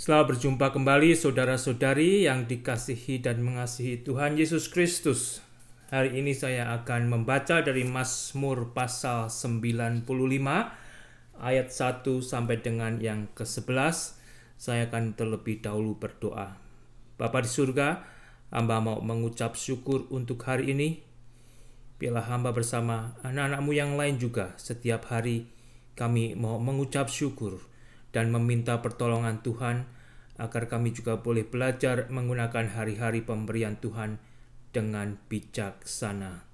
Selamat berjumpa kembali saudara-saudari yang dikasihi dan mengasihi Tuhan Yesus Kristus. Hari ini saya akan membaca dari Mazmur pasal 95 ayat 1 sampai dengan yang ke-11. Saya akan terlebih dahulu berdoa. Bapa di surga, hamba mau mengucap syukur untuk hari ini. Biarlah hamba bersama anak-anakmu yang lain juga setiap hari kami mau mengucap syukur dan meminta pertolongan Tuhan agar kami juga boleh belajar menggunakan hari-hari pemberian Tuhan dengan bijaksana.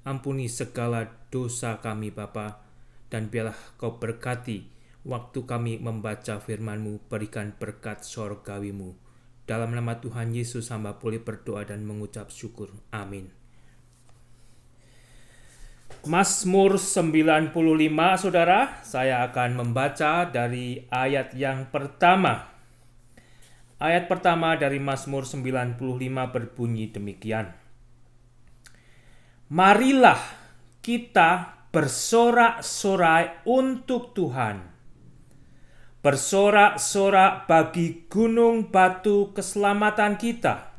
Ampuni segala dosa kami Bapa, dan biarlah Kau berkati waktu kami membaca firman-Mu, berikan berkat sorgawi-Mu. Dalam nama Tuhan Yesus hamba boleh berdoa dan mengucap syukur. Amin. Mazmur 95 saudara, saya akan membaca dari ayat yang pertama. Ayat pertama dari Mazmur 95 berbunyi demikian. Marilah kita bersorak-sorai untuk Tuhan. Bersorak-sorak bagi gunung batu keselamatan kita.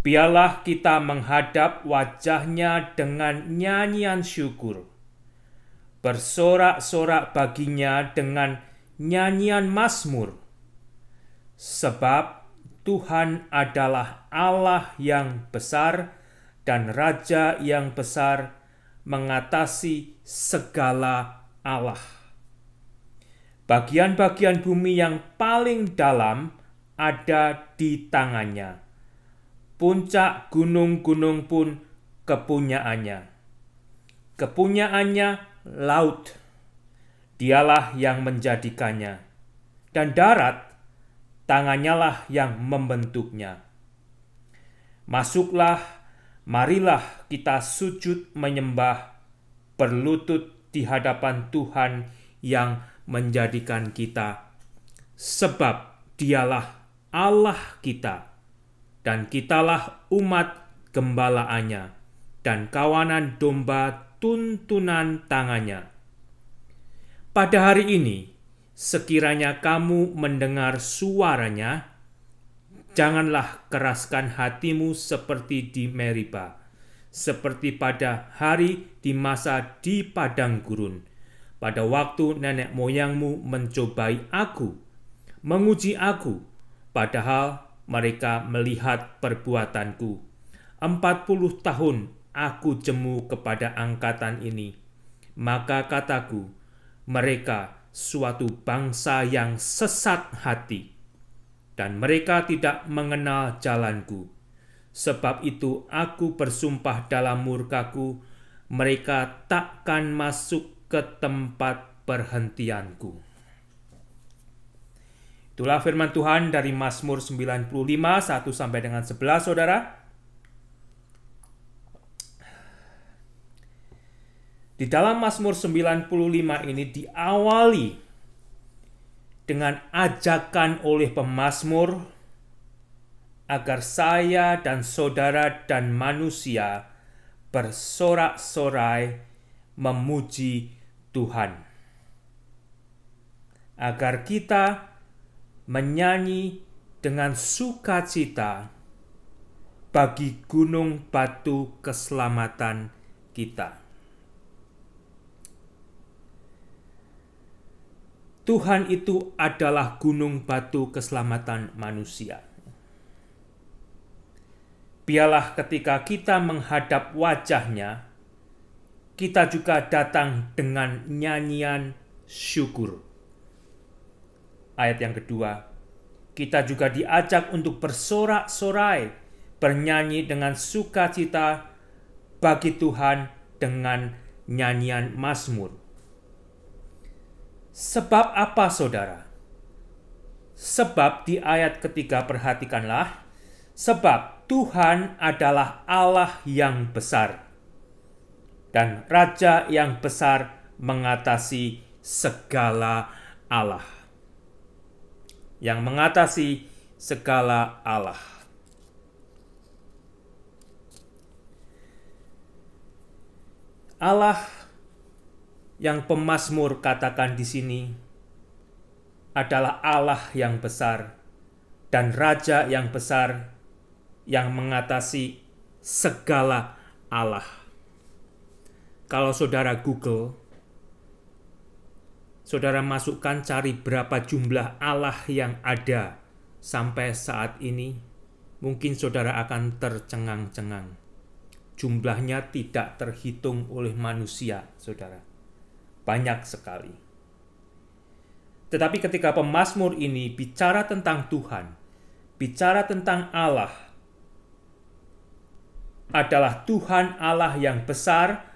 Biarlah kita menghadap wajahnya dengan nyanyian syukur. Bersorak-sorak baginya dengan nyanyian mazmur. Sebab Tuhan adalah Allah yang besar dan Raja yang besar mengatasi segala Allah. Bagian-bagian bumi yang paling dalam ada di tangannya. Puncak gunung-gunung pun kepunyaannya. Kepunyaannya laut. Dialah yang menjadikannya. Dan darat, tangannya lah yang membentuknya. Masuklah, marilah kita sujud menyembah, berlutut di hadapan Tuhan yang menjadikan kita. Sebab dialah Allah kita, dan kitalah umat gembalaannya, dan kawanan domba tuntunan tangannya. Pada hari ini, sekiranya kamu mendengar suaranya, janganlah keraskan hatimu seperti di Meriba, seperti pada hari di masa di padang gurun, pada waktu nenek moyangmu mencobai aku, menguji aku, padahal mereka melihat perbuatanku. 40 tahun aku jemu kepada angkatan ini. Maka kataku, mereka suatu bangsa yang sesat hati, dan mereka tidak mengenal jalanku. Sebab itu aku bersumpah dalam murkaku, mereka takkan masuk ke tempat perhentianku. Itulah firman Tuhan dari Mazmur 95, 1 sampai dengan 11, saudara. Di dalam Mazmur 95 ini diawali dengan ajakan oleh pemazmur agar saya dan saudara dan manusia bersorak-sorai memuji Tuhan. Agar kita menyanyi dengan sukacita bagi gunung batu keselamatan kita. Tuhan itu adalah gunung batu keselamatan manusia. Biarlah ketika kita menghadap wajahnya, kita juga datang dengan nyanyian syukur. Ayat yang kedua, kita juga diajak untuk bersorak-sorai, bernyanyi dengan sukacita bagi Tuhan dengan nyanyian mazmur. Sebab apa, saudara? Sebab di ayat ketiga perhatikanlah, sebab Tuhan adalah Allah yang besar, dan Raja yang besar mengatasi segala Allah. Yang mengatasi segala Allah. Allah yang pemazmur katakan di sini adalah Allah yang besar dan Raja yang besar yang mengatasi segala Allah. Kalau saudara Google, saudara masukkan cari berapa jumlah Allah yang ada sampai saat ini, mungkin saudara akan tercengang-cengang. Jumlahnya tidak terhitung oleh manusia, saudara. Banyak sekali. Tetapi ketika pemazmur ini bicara tentang Tuhan, bicara tentang Allah, adalah Tuhan Allah yang besar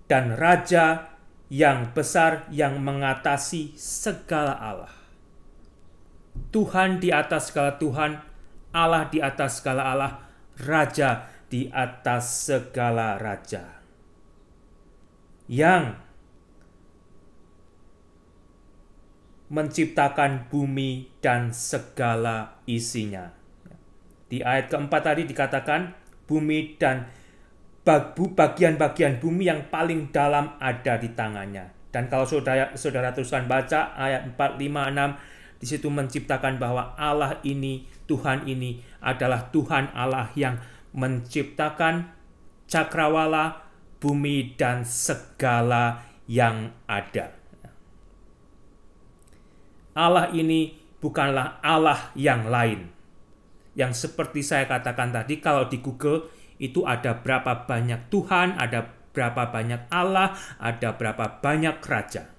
dan Raja yang besar yang mengatasi segala Allah. Tuhan di atas segala Tuhan, Allah di atas segala Allah, Raja di atas segala Raja. Yang menciptakan bumi dan segala isinya. Di ayat keempat tadi dikatakan bumi dan bagian-bagian bumi yang paling dalam ada di tangannya. Dan kalau saudara teruskan baca ayat 4, 5, 6, di situ menciptakan bahwa Allah ini, Tuhan ini adalah Tuhan Allah yang menciptakan cakrawala, bumi dan segala yang ada. Allah ini bukanlah Allah yang lain. Yang seperti saya katakan tadi, kalau di Google itu ada berapa banyak Tuhan, ada berapa banyak Allah, ada berapa banyak raja.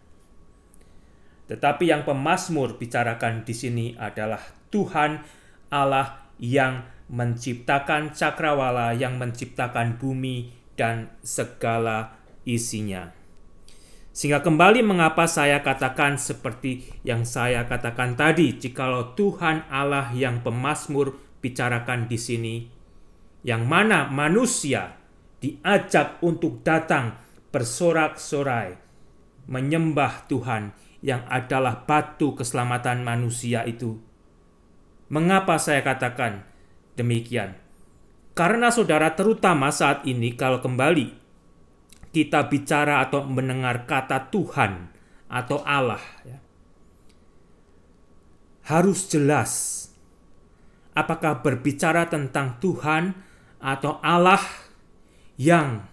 Tetapi yang pemazmur bicarakan di sini adalah Tuhan Allah yang menciptakan cakrawala, yang menciptakan bumi dan segala isinya. Sehingga kembali mengapa saya katakan seperti yang saya katakan tadi, jikalau Tuhan Allah yang pemazmur bicarakan di sini, yang mana manusia diajak untuk datang bersorak-sorai, menyembah Tuhan yang adalah batu keselamatan manusia itu. Mengapa saya katakan demikian? Karena saudara, terutama saat ini kalau kembali kita bicara atau mendengar kata Tuhan atau Allah, ya, harus jelas apakah berbicara tentang Tuhan atau Allah yang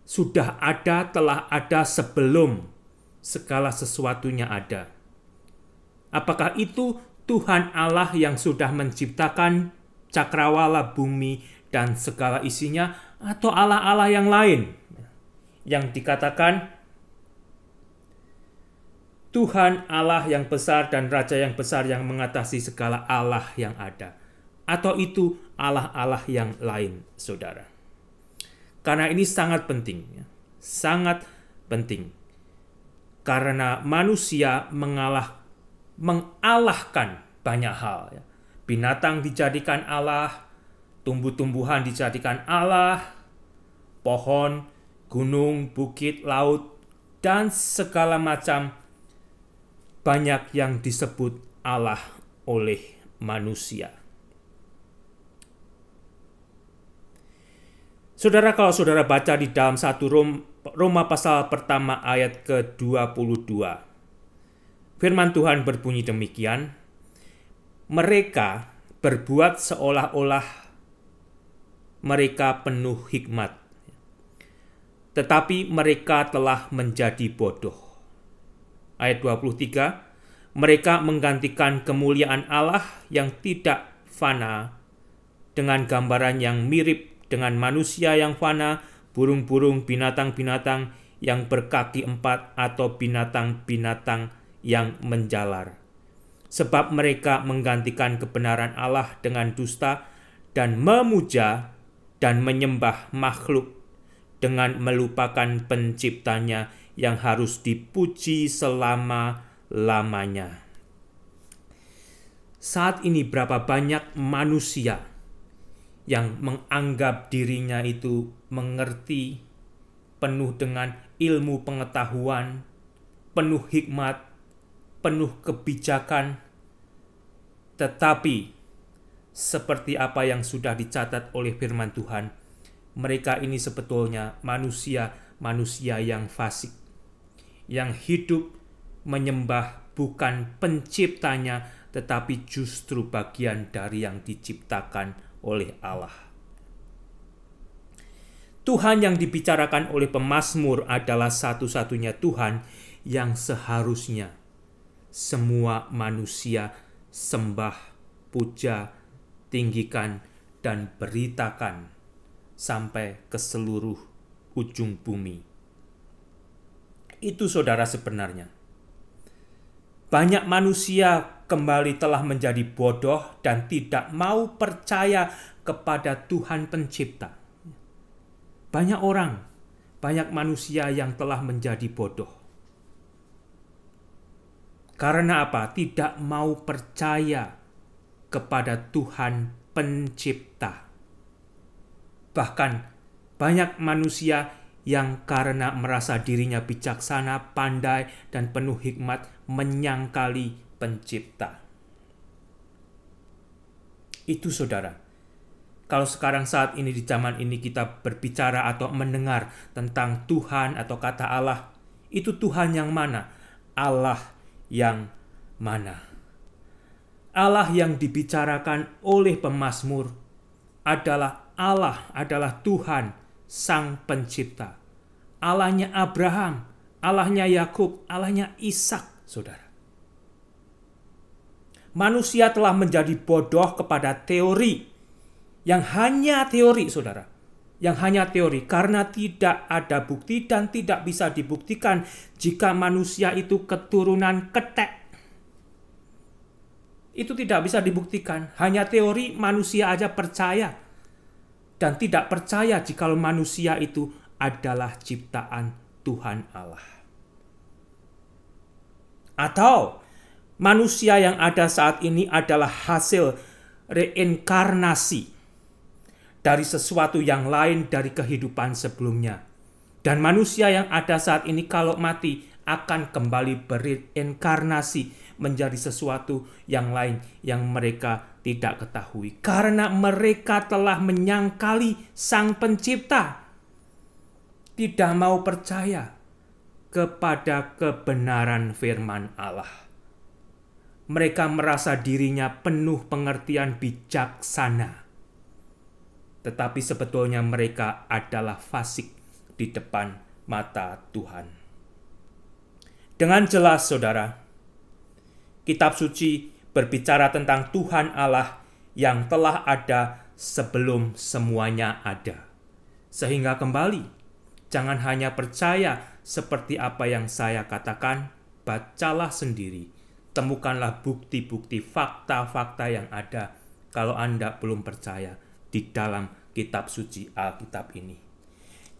sudah ada, telah ada sebelum segala sesuatunya ada. Apakah itu Tuhan Allah yang sudah menciptakan cakrawala, bumi dan segala isinya, atau Allah-Allah yang lain yang dikatakan Tuhan Allah yang besar dan Raja yang besar yang mengatasi segala Allah yang ada, atau itu Allah-Allah yang lain, saudara? Karena ini sangat penting, ya. Sangat penting. Karena manusia mengalahkan banyak hal, ya. Binatang dijadikan Allah, tumbuh-tumbuhan dijadikan Allah, pohon, gunung, bukit, laut, dan segala macam banyak yang disebut Allah oleh manusia. Saudara, kalau saudara baca di dalam 1 Roma pasal pertama ayat ke-22, firman Tuhan berbunyi demikian, mereka berbuat seolah-olah mereka penuh hikmat, tetapi mereka telah menjadi bodoh. Ayat 23, mereka menggantikan kemuliaan Allah yang tidak fana dengan gambaran yang mirip dengan manusia yang fana, burung-burung, binatang-binatang yang berkaki 4 atau binatang-binatang yang menjalar. Sebab mereka menggantikan kebenaran Allah dengan dusta dan memuja dan menyembah makhluk dengan melupakan penciptanya yang harus dipuji selama-lamanya. Saat ini berapa banyak manusia yang menganggap dirinya itu mengerti, penuh dengan ilmu pengetahuan, penuh hikmat, penuh kebijakan, tetapi seperti apa yang sudah dicatat oleh firman Tuhan, mereka ini sebetulnya manusia yang fasik, yang hidup menyembah bukan penciptanya, tetapi justru bagian dari yang diciptakan oleh Allah. Tuhan yang dibicarakan oleh pemazmur adalah satu-satunya Tuhan yang seharusnya semua manusia sembah, puja, tinggikan, dan beritakan sampai ke seluruh ujung bumi. Itu saudara sebenarnya. Banyak manusia kembali telah menjadi bodoh dan tidak mau percaya kepada Tuhan pencipta. Banyak orang, banyak manusia yang telah menjadi bodoh. Karena apa? Tidak mau percaya kepada Tuhan pencipta. Bahkan banyak manusia yang karena merasa dirinya bijaksana, pandai, dan penuh hikmat menyangkali pencipta. Itu saudara. Kalau sekarang saat ini di zaman ini kita berbicara atau mendengar tentang Tuhan atau kata Allah, itu Tuhan yang mana? Allah yang mana? Allah yang dibicarakan oleh pemazmur adalah Allah, adalah Tuhan Sang Pencipta. Allahnya Abraham, Allahnya Yakub, Allahnya Ishak, saudara. Manusia telah menjadi bodoh kepada teori yang hanya teori, saudara. Yang hanya teori, karena tidak ada bukti dan tidak bisa dibuktikan jika manusia itu keturunan ketek. Itu tidak bisa dibuktikan. Hanya teori, manusia aja percaya. Dan tidak percaya jika manusia itu adalah ciptaan Tuhan Allah. Atau manusia yang ada saat ini adalah hasil reinkarnasi dari sesuatu yang lain dari kehidupan sebelumnya. Dan manusia yang ada saat ini kalau mati akan kembali bereinkarnasi menjadi sesuatu yang lain yang mereka tidak ketahui. Karena mereka telah menyangkali Sang Pencipta. Tidak mau percaya kepada kebenaran firman Allah. Mereka merasa dirinya penuh pengertian bijaksana. Tetapi sebetulnya mereka adalah fasik di depan mata Tuhan. Dengan jelas, saudara, kitab suci berbicara tentang Tuhan Allah yang telah ada sebelum semuanya ada. Sehingga kembali, jangan hanya percaya seperti apa yang saya katakan, bacalah sendiri. Temukanlah bukti-bukti, fakta-fakta yang ada kalau Anda belum percaya di dalam kitab suci Alkitab ini.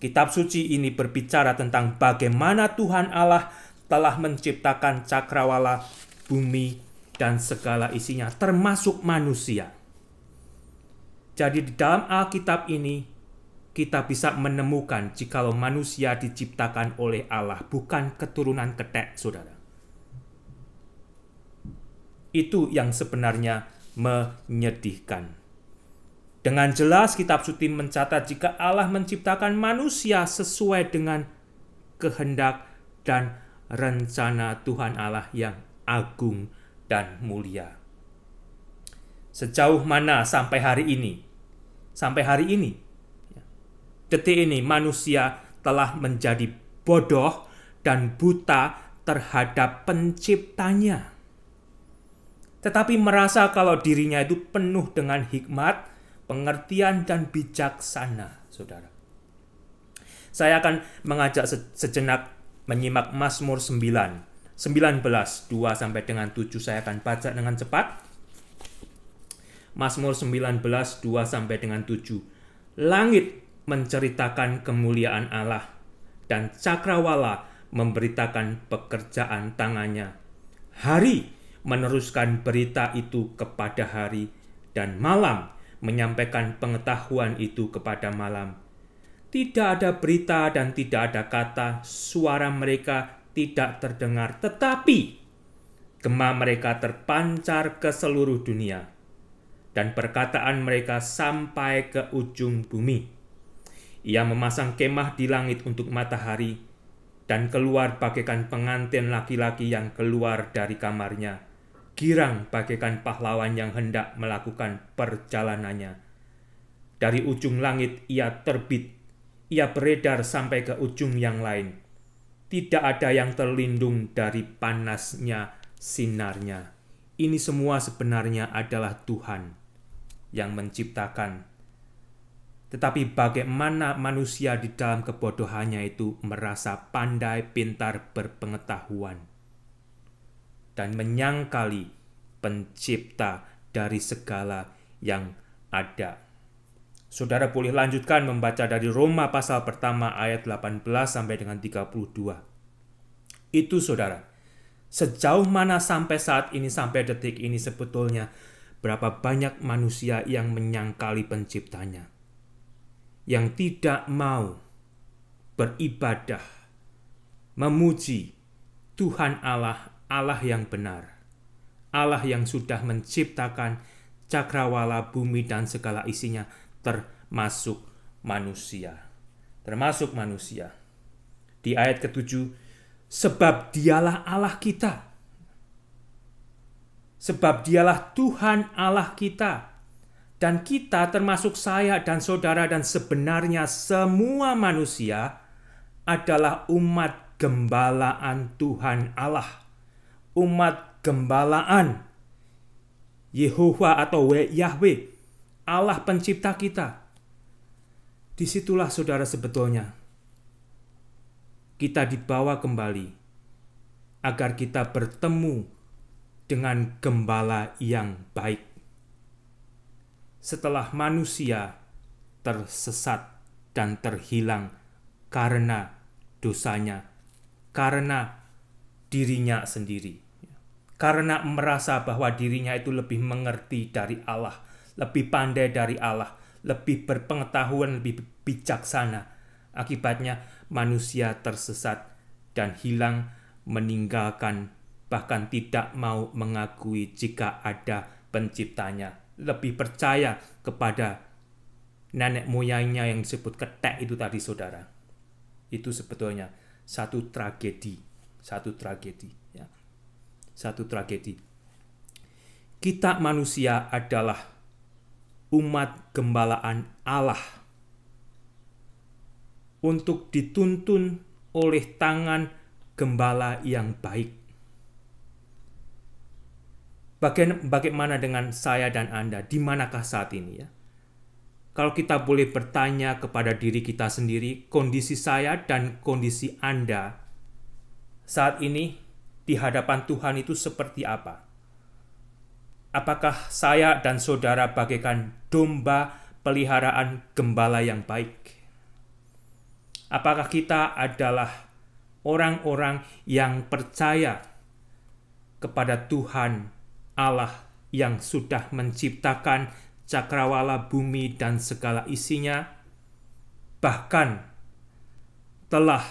Kitab suci ini berbicara tentang bagaimana Tuhan Allah telah menciptakan cakrawala, bumi, dan segala isinya, termasuk manusia. Jadi di dalam Alkitab ini, kita bisa menemukan jikalau manusia diciptakan oleh Allah, bukan keturunan ketek, saudara. Itu yang sebenarnya menyedihkan. Dengan jelas kitab suci mencatat jika Allah menciptakan manusia sesuai dengan kehendak dan rencana Tuhan Allah yang agung dan mulia. Sejauh mana sampai hari ini, detik ini manusia telah menjadi bodoh dan buta terhadap penciptanya. Tetapi merasa kalau dirinya itu penuh dengan hikmat, pengertian, dan bijaksana, saudara. Saya akan mengajak sejenak menyimak Mazmur 19, 2-7. Saya akan baca dengan cepat. Mazmur 19, 2-7. Langit menceritakan kemuliaan Allah, dan cakrawala memberitakan pekerjaan tangannya. Hari meneruskan berita itu kepada hari, dan malam menyampaikan pengetahuan itu kepada malam. Tidak ada berita dan tidak ada kata, suara mereka tidak terdengar, tetapi gema mereka terpancar ke seluruh dunia, dan perkataan mereka sampai ke ujung bumi. Ia memasang kemah di langit untuk matahari, dan keluar bagaikan pengantin laki-laki yang keluar dari kamarnya, girang bagaikan pahlawan yang hendak melakukan perjalanannya. Dari ujung langit ia terbit, ia beredar sampai ke ujung yang lain. Tidak ada yang terlindung dari panasnya sinarnya. Ini semua sebenarnya adalah Tuhan yang menciptakan. Tetapi bagaimana manusia di dalam kebodohannya itu merasa pandai, pintar, berpengetahuan, dan menyangkali pencipta dari segala yang ada. Saudara boleh lanjutkan membaca dari Roma pasal pertama ayat 18 sampai dengan 32. Itu saudara, sejauh mana sampai saat ini, sampai detik ini sebetulnya berapa banyak manusia yang menyangkali penciptanya, yang tidak mau beribadah, memuji Tuhan Allah, Allah yang benar, Allah yang sudah menciptakan cakrawala, bumi dan segala isinya, termasuk manusia. Termasuk manusia. Di ayat ke-7, sebab dialah Allah kita. Sebab dialah Tuhan Allah kita. Dan kita termasuk saya dan saudara dan sebenarnya semua manusia adalah umat gembalaan Tuhan Allah. Umat gembalaan Yehova atau Yahweh, Allah pencipta kita. Disitulah saudara sebetulnya kita dibawa kembali agar kita bertemu dengan gembala yang baik. Setelah manusia tersesat dan terhilang karena dosanya, karena dirinya sendiri, karena merasa bahwa dirinya itu lebih mengerti dari Allah, lebih pandai dari Allah, lebih berpengetahuan, lebih bijaksana. Akibatnya manusia tersesat dan hilang, meninggalkan, bahkan tidak mau mengakui jika ada penciptanya. Lebih percaya kepada nenek moyangnya yang disebut ketek itu tadi saudara. Itu sebetulnya satu tragedi. Satu tragedi. Ya. Satu tragedi. Kita manusia adalah umat gembalaan Allah untuk dituntun oleh tangan gembala yang baik. Bagaimana dengan saya dan Anda? Di manakah saat ini ya? Kalau kita boleh bertanya kepada diri kita sendiri, kondisi saya dan kondisi Anda saat ini di hadapan Tuhan itu seperti apa? Apakah saya dan saudara bagaikan domba peliharaan gembala yang baik? Apakah kita adalah orang-orang yang percaya kepada Tuhan Allah yang sudah menciptakan cakrawala, bumi dan segala isinya, bahkan telah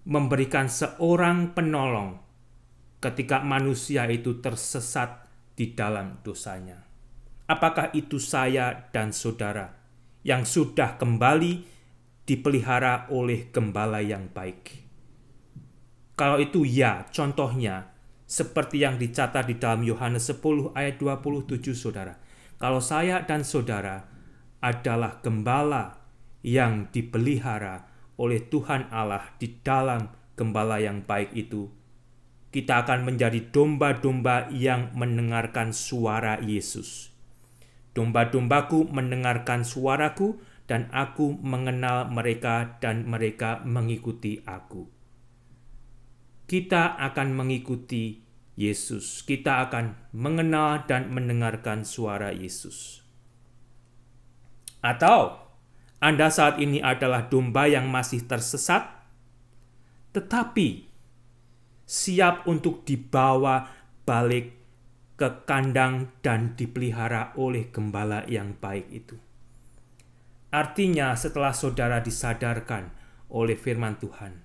memberikan seorang penolong ketika manusia itu tersesat di dalam dosanya? Apakah itu saya dan saudara yang sudah kembali dipelihara oleh gembala yang baik? Kalau itu ya, contohnya seperti yang dicatat di dalam Yohanes 10 ayat 27 saudara. Kalau saya dan saudara adalah gembala yang dipelihara oleh Tuhan Allah di dalam gembala yang baik itu, kita akan menjadi domba-domba yang mendengarkan suara Yesus. Domba-dombaku mendengarkan suaraku dan aku mengenal mereka dan mereka mengikuti aku. Kita akan mengikuti Yesus. Kita akan mengenal dan mendengarkan suara Yesus. Atau Anda saat ini adalah domba yang masih tersesat, tetapi siap untuk dibawa balik ke kandang dan dipelihara oleh gembala yang baik itu. Artinya setelah saudara disadarkan oleh firman Tuhan,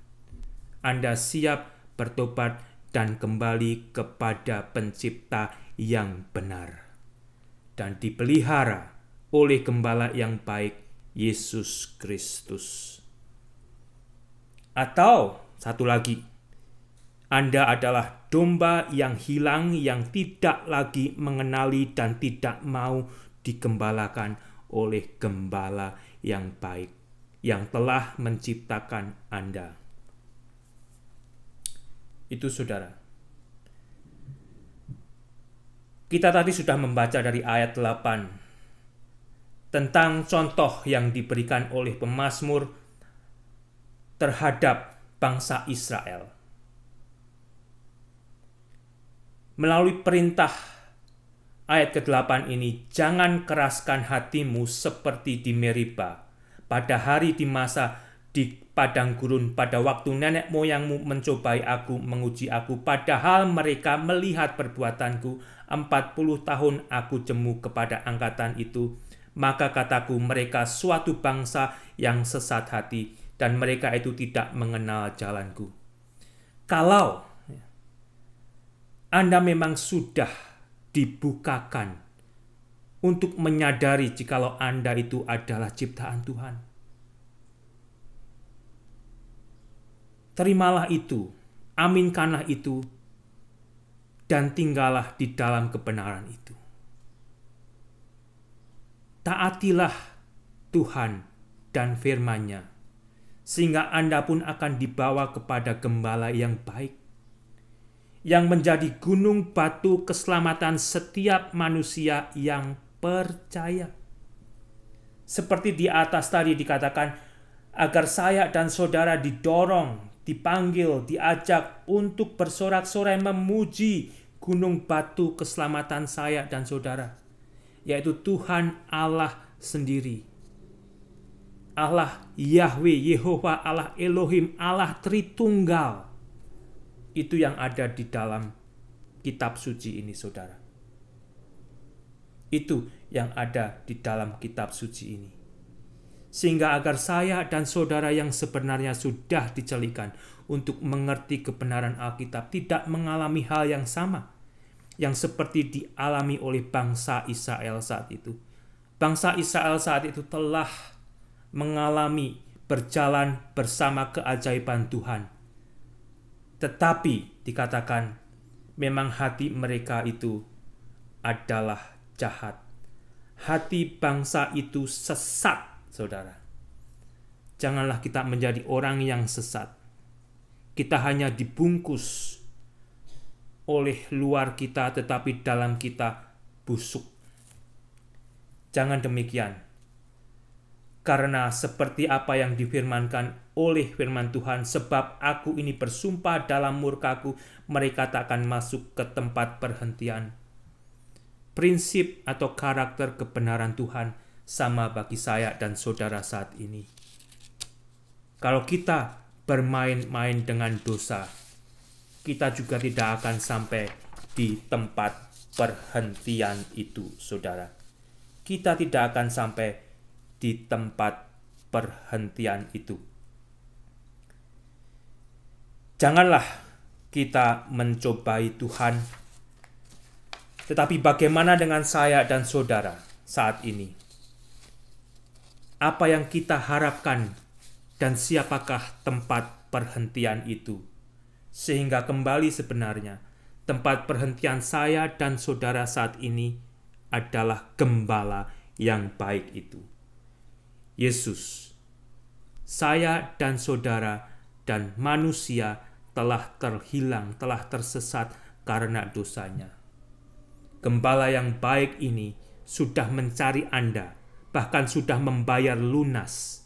Anda siap bertobat dan kembali kepada pencipta yang benar dan dipelihara oleh gembala yang baik, Yesus Kristus. Atau satu lagi, Anda adalah domba yang hilang, yang tidak lagi mengenali dan tidak mau digembalakan oleh gembala yang baik, yang telah menciptakan Anda. Itu saudara. Kita tadi sudah membaca dari ayat 8 tentang contoh yang diberikan oleh pemazmur terhadap bangsa Israel. Melalui perintah ayat ke-8 ini, jangan keraskan hatimu seperti di Meriba, pada hari di masa di padang gurun, pada waktu nenek moyangmu mencobai aku, menguji aku, padahal mereka melihat perbuatanku. 40 tahun aku jemu kepada angkatan itu. Maka kataku, mereka suatu bangsa yang sesat hati, dan mereka itu tidak mengenal jalanku. Kalau Anda memang sudah dibukakan untuk menyadari jikalau Anda itu adalah ciptaan Tuhan, terimalah itu, aminkanlah itu, dan tinggallah di dalam kebenaran itu. Taatilah Tuhan dan firman-Nya, sehingga Anda pun akan dibawa kepada gembala yang baik, yang menjadi gunung batu keselamatan setiap manusia yang percaya. Seperti di atas tadi dikatakan, agar saya dan saudara didorong, dipanggil, diajak untuk bersorak-sorai memuji gunung batu keselamatan saya dan saudara, yaitu Tuhan Allah sendiri. Allah Yahweh, Yehova, Allah Elohim, Allah Tritunggal. Itu yang ada di dalam kitab suci ini, saudara. Itu yang ada di dalam kitab suci ini. Sehingga agar saya dan saudara yang sebenarnya sudah dicelikan untuk mengerti kebenaran Alkitab tidak mengalami hal yang sama yang seperti dialami oleh bangsa Israel saat itu. Bangsa Israel saat itu telah mengalami berjalan bersama keajaiban Tuhan. Tetapi dikatakan memang hati mereka itu adalah jahat. Hati bangsa itu sesat, saudara. Janganlah kita menjadi orang yang sesat. Kita hanya dibungkus oleh luar kita, tetapi dalam kita busuk. Jangan demikian. Karena seperti apa yang difirmankan oleh firman Tuhan, sebab aku ini bersumpah dalam murkaku, mereka tak akan masuk ke tempat perhentian. Prinsip atau karakter kebenaran Tuhan sama bagi saya dan saudara saat ini. Kalau kita bermain-main dengan dosa, kita juga tidak akan sampai di tempat perhentian itu, saudara. Kita tidak akan sampai di tempat perhentian itu. Janganlah kita mencobai Tuhan. Tetapi bagaimana dengan saya dan saudara saat ini? Apa yang kita harapkan dan siapakah tempat perhentian itu? Sehingga kembali sebenarnya, tempat perhentian saya dan saudara saat ini adalah gembala yang baik itu. Yesus, saya dan saudara dan manusia telah terhilang, telah tersesat karena dosanya. Gembala yang baik ini sudah mencari Anda, bahkan sudah membayar lunas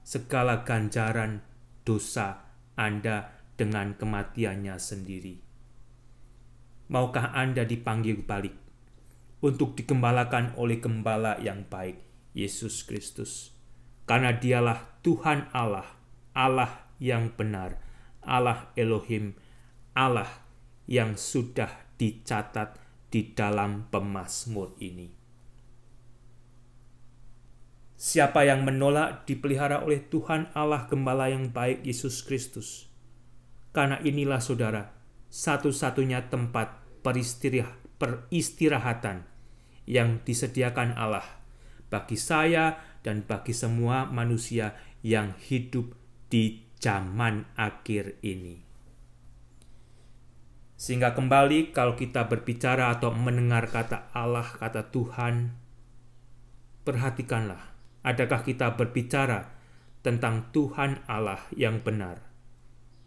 segala ganjaran dosa Anda dengan kematiannya sendiri. Maukah Anda dipanggil balik untuk digembalakan oleh gembala yang baik, Yesus Kristus? Karena dialah Tuhan Allah, Allah yang benar, Allah Elohim, Allah yang sudah dicatat di dalam pemazmur ini. Siapa yang menolak dipelihara oleh Tuhan Allah Gembala yang baik, Yesus Kristus. Karena inilah saudara, satu-satunya tempat peristirahatan yang disediakan Allah bagi saya dan bagi semua manusia yang hidup di zaman akhir ini. Sehingga kembali kalau kita berbicara atau mendengar kata Allah, kata Tuhan, perhatikanlah, adakah kita berbicara tentang Tuhan Allah yang benar,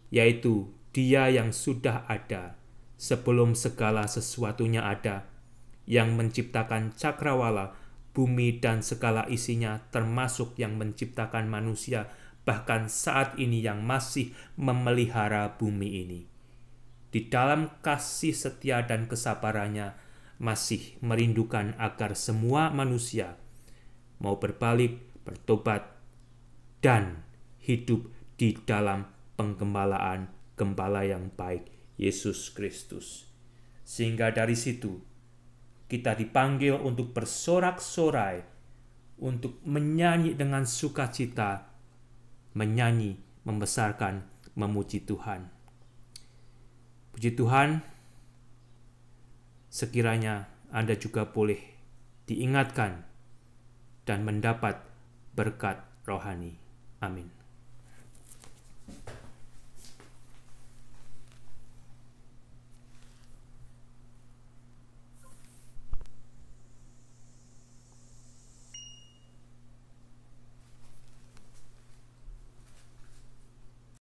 yaitu Dia yang sudah ada sebelum segala sesuatunya ada, yang menciptakan cakrawala, bumi dan segala isinya, termasuk yang menciptakan manusia, bahkan saat ini yang masih memelihara bumi ini. Di dalam kasih setia dan kesabarannya, masih merindukan agar semua manusia mau berbalik, bertobat, dan hidup di dalam penggembalaan Gembala yang baik, Yesus Kristus. Sehingga dari situ kita dipanggil untuk bersorak-sorai, untuk menyanyi dengan sukacita, menyanyi, membesarkan, memuji Tuhan. Puji Tuhan, sekiranya Anda juga boleh diingatkan dan mendapat berkat rohani. Amin.